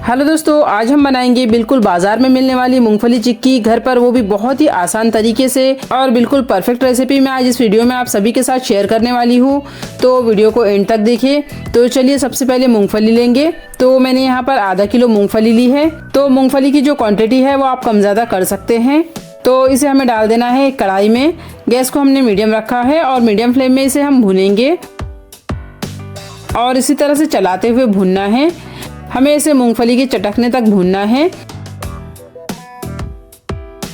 Hello दोस्तों, आज हम बनाएंगे बिल्कुल बाजार में मिलने वाली मूंगफली चिक्की घर पर, वो भी बहुत ही आसान तरीके से और बिल्कुल परफेक्ट रेसिपी मैं आज इस वीडियो में आप सभी के साथ शेयर करने वाली हूँ। तो वीडियो को एंड तक देखिए। तो चलिए सबसे पहले मूंगफली लेंगे। तो मैंने यहाँ पर आधा किलो मूंगफली ली है। तो मूंगफली की जो क्वांटिटी है वो आप कम ज़्यादा कर सकते हैं। तो इसे हमें डाल देना है एक कढ़ाई में। गैस को हमने मीडियम रखा है और मीडियम फ्लेम में इसे हम भूनेंगे और इसी तरह से चलाते हुए भूनना है। हमें इसे मूंगफली के चटकने तक भूनना है।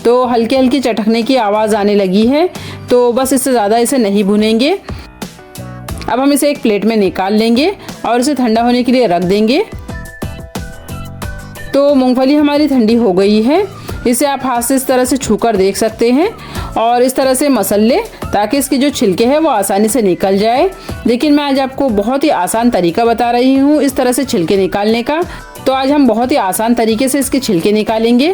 तो हल्की हल्की चटकने की आवाज़ आने लगी है, तो बस इससे ज़्यादा इसे नहीं भूनेंगे। अब हम इसे एक प्लेट में निकाल लेंगे और इसे ठंडा होने के लिए रख देंगे। तो मूंगफली हमारी ठंडी हो गई है। इसे आप हाथ से इस तरह से छूकर देख सकते हैं और इस तरह से मसल ले ताकि इसके जो छिलके हैं वो आसानी से निकल जाए। लेकिन मैं आज आपको बहुत ही आसान तरीका बता रही हूँ इस तरह से छिलके निकालने का। तो आज हम बहुत ही आसान तरीके से इसके छिलके निकालेंगे।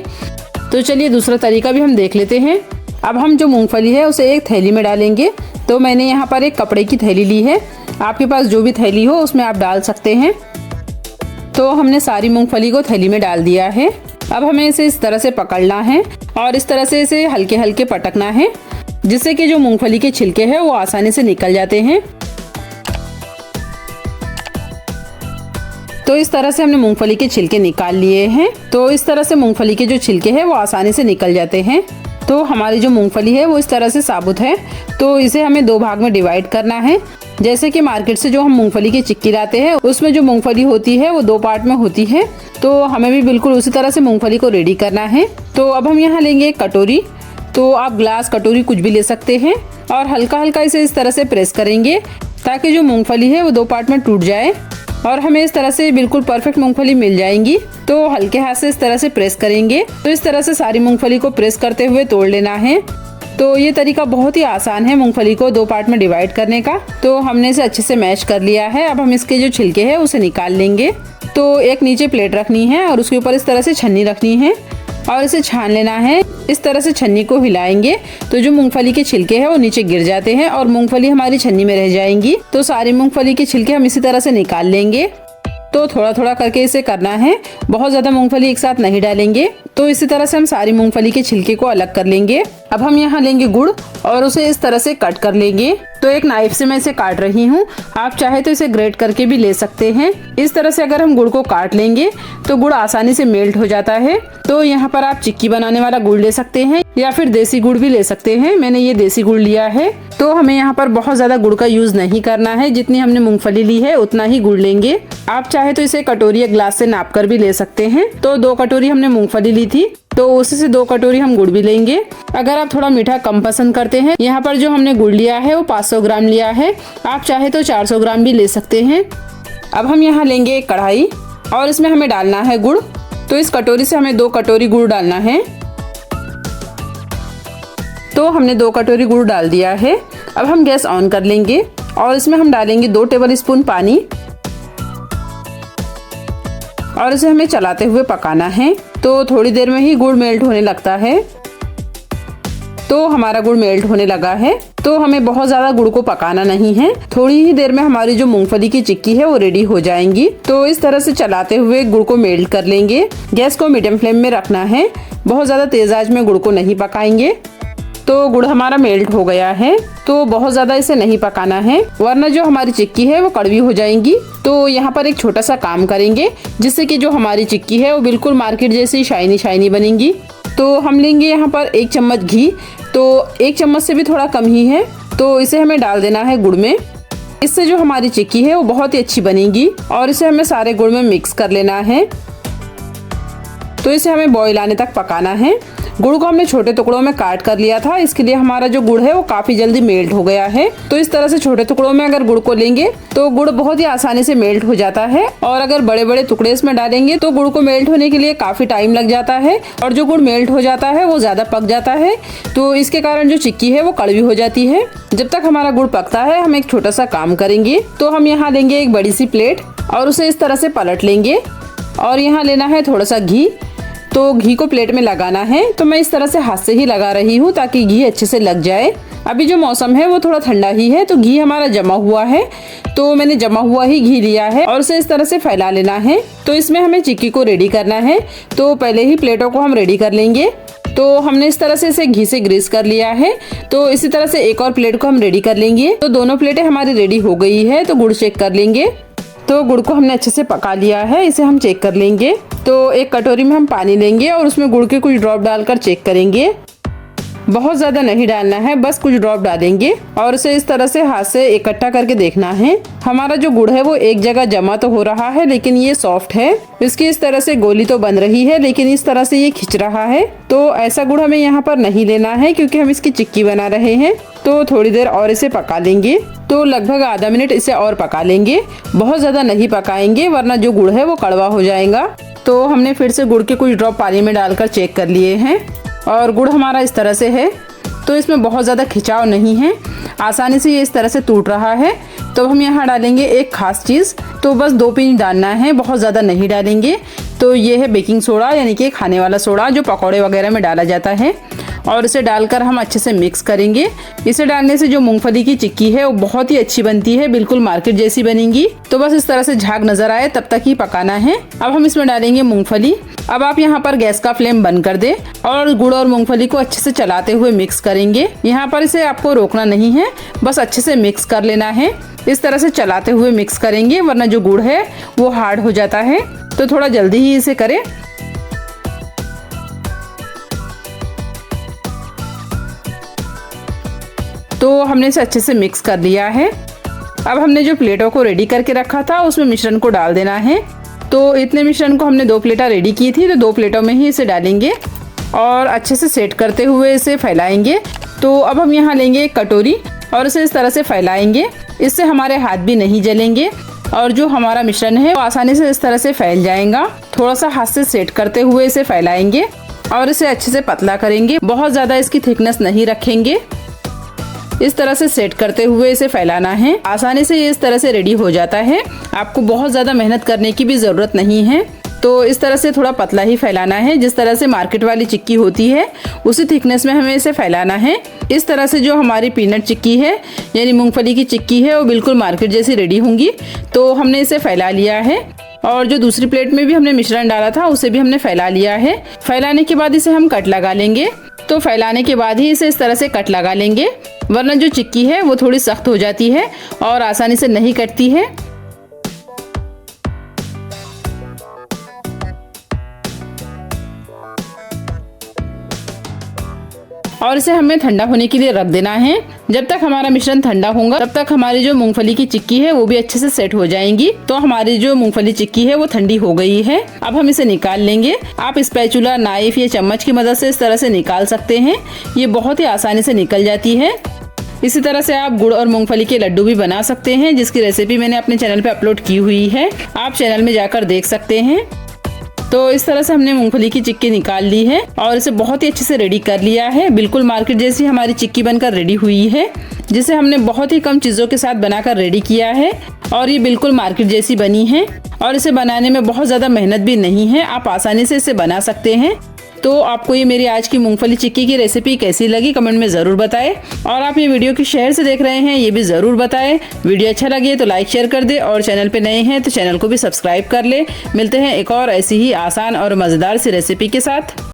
तो चलिए दूसरा तरीका भी हम देख लेते हैं। अब हम जो मूंगफली है उसे एक थैली में डालेंगे। तो मैंने यहाँ पर एक कपड़े की थैली ली है। आपके पास जो भी थैली हो उसमें आप डाल सकते हैं। तो हमने सारी मूंगफली को थैली में डाल दिया है। अब हमें इसे इस तरह से पकड़ना है और इस तरह से इसे हल्के हल्के पटकना है, जिससे कि जो मूंगफली के छिलके हैं वो आसानी से निकल जाते हैं। तो इस तरह से हमने मूंगफली के छिलके निकाल लिए हैं। तो इस तरह से मूंगफली के जो छिलके हैं वो आसानी से निकल जाते हैं। तो हमारी जो मूंगफली है वो इस तरह से साबुत है। तो इसे हमें दो भाग में डिवाइड करना है। जैसे कि मार्केट से जो हम मूंगफली की चिक्की लाते हैं उसमें जो मूंगफली होती है वो दो पार्ट में होती है। तो हमें भी बिल्कुल उसी तरह से मूंगफली को रेडी करना है। तो अब हम यहाँ लेंगे एक कटोरी। तो आप ग्लास, कटोरी कुछ भी ले सकते हैं और हल्का हल्का इसे इस तरह से प्रेस करेंगे ताकि जो मूंगफली है वो दो पार्ट में टूट जाए और हमें इस तरह से बिल्कुल परफेक्ट मूंगफली मिल जाएंगी। तो हल्के हाथ से इस तरह से प्रेस करेंगे। तो इस तरह से सारी मूंगफली को प्रेस करते हुए तोड़ लेना है। तो ये तरीका बहुत ही आसान है मूंगफली को दो पार्ट में डिवाइड करने का। तो हमने इसे अच्छे से मैश कर लिया है। अब हम इसके जो छिलके हैं उसे निकाल लेंगे। तो एक नीचे प्लेट रखनी है और उसके ऊपर इस तरह से छन्नी रखनी है और इसे छान लेना है। इस तरह से छन्नी को हिलाएंगे तो जो मूंगफली के छिलके हैं वो नीचे गिर जाते हैं और मूंगफली हमारी छन्नी में रह जाएंगी। तो सारी मूंगफली के छिलके हम इसी तरह से निकाल लेंगे। तो थोड़ा थोड़ा करके इसे करना है, बहुत ज्यादा मूंगफली एक साथ नहीं डालेंगे। तो इसी तरह से हम सारी मूंगफली के छिलके को अलग कर लेंगे। अब हम यहाँ लेंगे गुड़ और उसे इस तरह से कट कर लेंगे। तो एक नाइफ से मैं इसे काट रही हूँ। आप चाहे तो इसे ग्रेट करके भी ले सकते हैं। इस तरह से अगर हम गुड़ को काट लेंगे तो गुड़ आसानी से मेल्ट हो जाता है। तो यहाँ पर आप चिक्की बनाने वाला गुड़ ले सकते हैं या फिर देसी गुड़ भी ले सकते हैं। मैंने ये देसी गुड़ लिया है। तो हमें यहाँ पर बहुत ज्यादा गुड़ का यूज नहीं करना है। जितनी हमने मूंगफली ली है उतना ही गुड़ लेंगे। आप चाहे तो इसे कटोरी या ग्लास से नाप कर भी ले सकते हैं। तो 2 कटोरी हमने मूंगफली ली थी, तो उसी से 2 कटोरी हम गुड़ भी लेंगे। अगर आप थोड़ा मीठा कम पसंद करते हैं, यहाँ पर जो हमने गुड़ लिया है वो 500 ग्राम लिया है। आप चाहे तो 400 ग्राम भी ले सकते हैं। अब हम यहाँ लेंगे एक कढ़ाई और इसमें हमें डालना है गुड़। तो इस कटोरी से हमें 2 कटोरी गुड़ डालना है। तो हमने 2 कटोरी गुड़ डाल दिया है। अब हम गैस ऑन कर लेंगे और इसमें हम डालेंगे 2 टेबल स्पून पानी और इसे हमें चलाते हुए पकाना है। तो थोड़ी देर में ही गुड़ मेल्ट होने लगता है। तो हमारा गुड़ मेल्ट होने लगा है। तो हमें बहुत ज्यादा गुड़ को पकाना नहीं है। थोड़ी ही देर में हमारी जो मूंगफली की चिक्की है वो रेडी हो जाएंगी। तो इस तरह से चलाते हुए गुड़ को मेल्ट कर लेंगे। गैस को मीडियम फ्लेम में रखना है, बहुत ज्यादा तेज आंच में गुड़ को नहीं पकाएंगे। तो गुड़ हमारा मेल्ट हो गया है। तो बहुत ज्यादा इसे नहीं पकाना है वरना जो हमारी चिक्की है वो कड़वी हो जाएंगी। तो यहाँ पर एक छोटा सा काम करेंगे जिससे कि जो हमारी चिक्की है वो बिल्कुल मार्केट जैसी शाइनी शाइनी बनेगी। तो हम लेंगे यहाँ पर 1 चम्मच घी। तो 1 चम्मच से भी थोड़ा कम ही है। तो इसे हमें डाल देना है गुड़ में। इससे जो हमारी चिक्की है वो बहुत ही अच्छी बनेगी और इसे हमें सारे गुड़ में मिक्स कर लेना है। तो इसे हमें बॉईल आने तक पकाना है। गुड़ को हमने छोटे टुकड़ों में काट कर लिया था, इसके लिए हमारा जो गुड़ है वो काफी जल्दी मेल्ट हो गया है। तो इस तरह से छोटे टुकड़ों में अगर गुड़ को लेंगे तो गुड़ बहुत ही आसानी से मेल्ट हो जाता है और अगर बड़े बड़े टुकड़े इसमें डालेंगे तो गुड़ को मेल्ट होने के लिए काफी टाइम लग जाता है और जो गुड़ मेल्ट हो जाता है वो ज्यादा पक जाता है। तो इसके कारण जो चिक्की है वो कड़वी हो जाती है। जब तक हमारा गुड़ पकता है हम एक छोटा सा काम करेंगे। तो हम यहाँ लेंगे एक बड़ी सी प्लेट और उसे इस तरह से पलट लेंगे और यहाँ लेना है थोड़ा सा घी। तो घी को प्लेट में लगाना है। तो मैं इस तरह से हाथ से ही लगा रही हूँ ताकि घी अच्छे से लग जाए। अभी जो मौसम है वो थोड़ा ठंडा ही है, तो घी हमारा जमा हुआ है, तो मैंने जमा हुआ ही घी लिया है और इसे इस तरह से फैला लेना है। तो इसमें हमें चिक्की को रेडी करना है, तो पहले ही प्लेटों को हम रेडी कर लेंगे। तो हमने इस तरह से इसे घी से ग्रीस कर लिया है। तो इसी तरह से एक और प्लेट को हम रेडी कर लेंगे। तो दोनों प्लेटें हमारी रेडी हो गई है, तो गुड़ चेक कर लेंगे। तो गुड़ को हमने अच्छे से पका लिया है, इसे हम चेक कर लेंगे। तो एक कटोरी में हम पानी लेंगे और उसमें गुड़ के कुछ ड्रॉप डालकर चेक करेंगे। बहुत ज़्यादा नहीं डालना है, बस कुछ ड्रॉप डालेंगे और इसे इस तरह से हाथ से इकट्ठा करके देखना है। हमारा जो गुड़ है वो एक जगह जमा तो हो रहा है, लेकिन ये सॉफ्ट है। इसकी इस तरह से गोली तो बन रही है, लेकिन इस तरह से ये खिंच रहा है। तो ऐसा गुड़ हमें यहाँ पर नहीं लेना है, क्योंकि हम इसकी चिक्की बना रहे हैं। तो थोड़ी देर और इसे पका लेंगे। तो लगभग आधा मिनट इसे और पका लेंगे, बहुत ज़्यादा नहीं पकाएंगे, वरना जो गुड़ है वो कड़वा हो जाएगा। तो हमने फिर से गुड़ के कुछ ड्रॉप पानी में डालकर चेक कर लिए हैं और गुड़ हमारा इस तरह से है। तो इसमें बहुत ज़्यादा खिंचाव नहीं है, आसानी से ये इस तरह से टूट रहा है। तो हम यहाँ डालेंगे एक खास चीज़, तो बस 2 पिंच डालना है, बहुत ज़्यादा नहीं डालेंगे। तो ये है बेकिंग सोडा, यानी कि खाने वाला सोडा जो पकौड़े वगैरह में डाला जाता है। और इसे डालकर हम अच्छे से मिक्स करेंगे। इसे डालने से जो मूंगफली की चिक्की है वो बहुत ही अच्छी बनती है, बिल्कुल मार्केट जैसी बनेगी। तो बस इस तरह से झाग नजर आए तब तक ही पकाना है। अब हम इसमें डालेंगे मूंगफली। अब आप यहाँ पर गैस का फ्लेम बंद कर दे और गुड़ और मूंगफली को अच्छे से चलाते हुए मिक्स करेंगे। यहाँ पर इसे आपको रोकना नहीं है, बस अच्छे से मिक्स कर लेना है। इस तरह से चलाते हुए मिक्स करेंगे, वरना जो गुड़ है वो हार्ड हो जाता है। तो थोड़ा जल्दी ही इसे करें। तो हमने इसे अच्छे से मिक्स कर लिया है। अब हमने जो प्लेटों को रेडी करके रखा था उसमें मिश्रण को डाल देना है। तो इतने मिश्रण को हमने 2 प्लेटें रेडी की थी, तो 2 प्लेटों में ही इसे डालेंगे और अच्छे से सेट करते हुए इसे फैलाएंगे। तो अब हम यहाँ लेंगे एक कटोरी और इसे इस तरह से फैलाएंगे। इससे हमारे हाथ भी नहीं जलेंगे और जो हमारा मिश्रण है वो आसानी से इस तरह से फैल जाएगा। थोड़ा सा हाथ से सेट करते हुए इसे फैलाएंगे और इसे अच्छे से पतला करेंगे, बहुत ज़्यादा इसकी थिकनेस नहीं रखेंगे। इस तरह से सेट करते हुए इसे फैलाना है। आसानी से ये इस तरह से रेडी हो जाता है, आपको बहुत ज़्यादा मेहनत करने की भी ज़रूरत नहीं है। तो इस तरह से थोड़ा पतला ही फैलाना है, जिस तरह से मार्केट वाली चिक्की होती है उसी थिकनेस में हमें इसे फैलाना है। इस तरह से जो हमारी पीनट चिक्की है यानी मूंगफली की चिक्की है वो बिल्कुल मार्केट जैसी रेडी होंगी। तो हमने इसे फैला लिया है और जो दूसरी प्लेट में भी हमने मिश्रण डाला था उसे भी हमने फैला लिया है। फैलाने के बाद इसे हम कट लगा लेंगे। तो फैलाने के बाद ही इसे इस तरह से कट लगा लेंगे, वरना जो चिक्की है वो थोड़ी सख्त हो जाती है और आसानी से नहीं कटती है। और इसे हमें ठंडा होने के लिए रख देना है। जब तक हमारा मिश्रण ठंडा होगा तब तक हमारी जो मूंगफली की चिक्की है वो भी अच्छे से सेट हो जाएंगी। तो हमारी जो मूंगफली चिक्की है वो ठंडी हो गई है। अब हम इसे निकाल लेंगे। आप स्पैचुला, नाइफ या चम्मच की मदद से इस तरह से निकाल सकते हैं, ये बहुत ही आसानी से निकल जाती है। इसी तरह से आप गुड़ और मूंगफली के लड्डू भी बना सकते हैं, जिसकी रेसिपी मैंने अपने चैनल पे अपलोड की हुई है, आप चैनल में जाकर देख सकते हैं। तो इस तरह से हमने मूंगफली की चिक्की निकाल ली है और इसे बहुत ही अच्छे से रेडी कर लिया है। बिल्कुल मार्केट जैसी हमारी चिक्की बनकर रेडी हुई है, जिसे हमने बहुत ही कम चीज़ों के साथ बनाकर रेडी किया है और ये बिल्कुल मार्केट जैसी बनी है। और इसे बनाने में बहुत ज़्यादा मेहनत भी नहीं है, आप आसानी से इसे बना सकते हैं। तो आपको ये मेरी आज की मूंगफली चिक्की की रेसिपी कैसी लगी कमेंट में ज़रूर बताएं। और आप ये वीडियो किस शहर से देख रहे हैं ये भी ज़रूर बताएं। वीडियो अच्छा लगे तो लाइक शेयर कर दे और चैनल पे नए हैं तो चैनल को भी सब्सक्राइब कर ले। मिलते हैं एक और ऐसी ही आसान और मज़ेदार सी रेसिपी के साथ।